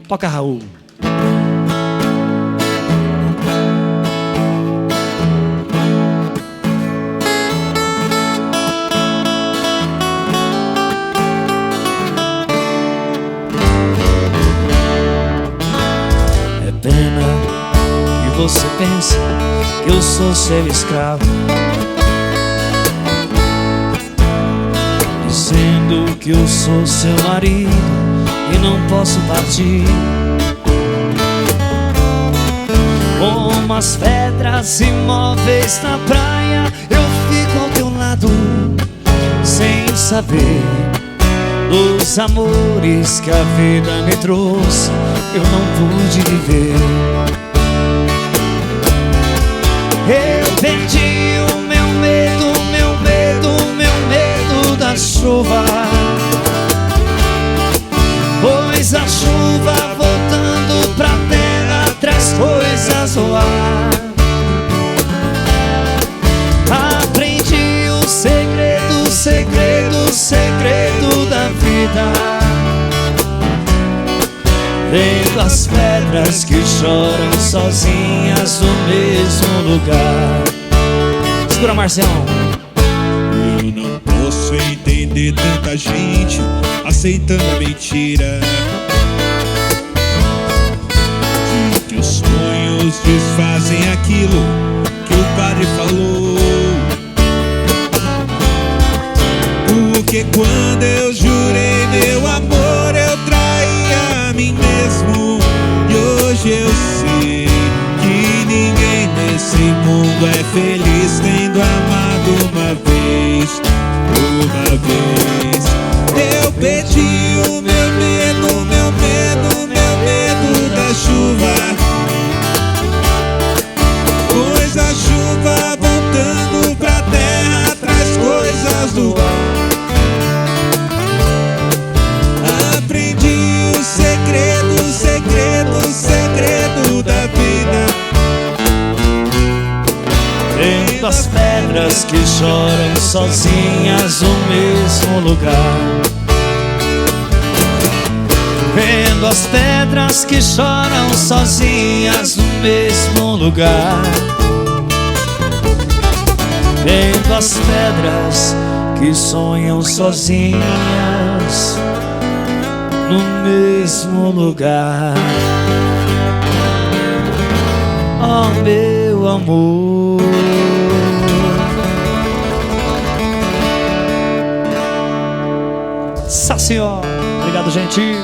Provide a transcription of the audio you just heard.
Toca, Raul. É pena que você pensa que eu sou seu escravo, dizendo que eu sou seu marido e não posso partir. Como as pedras imóveis na praia, eu fico ao teu lado, sem saber dos amores que a vida me trouxe, eu não pude viver. Eu perdi o meu medo, meu medo, meu medo da chuva, pois a chuva voltando pra terra traz coisas no ar. Aprendi o segredo, segredo, segredo da vida, vendo as pedras que choram sozinhas no mesmo lugar. Segura, Marcião. Eu não posso entender tanta gente aceitando a mentira de que os sonhos desfazem aquilo que o padre falou. Porque quando eu jurei meu amor, eu traí a mim mesmo. E hoje eu sei que ninguém nesse mundo é feliz tendo amado uma vez. Uma vez eu perdi o meu medo, meu medo, meu medo da chuva, pois a chuva voltando pra terra traz coisas do ar. Aprendi o segredo, segredo, segredo da vida, vendo as pedras que choram sozinhas no mesmo lugar. Vendo as pedras que choram sozinhas no mesmo lugar. Vendo as pedras que sonham sozinhas no mesmo lugar. Oh, meu amor, Sació. Obrigado, gente.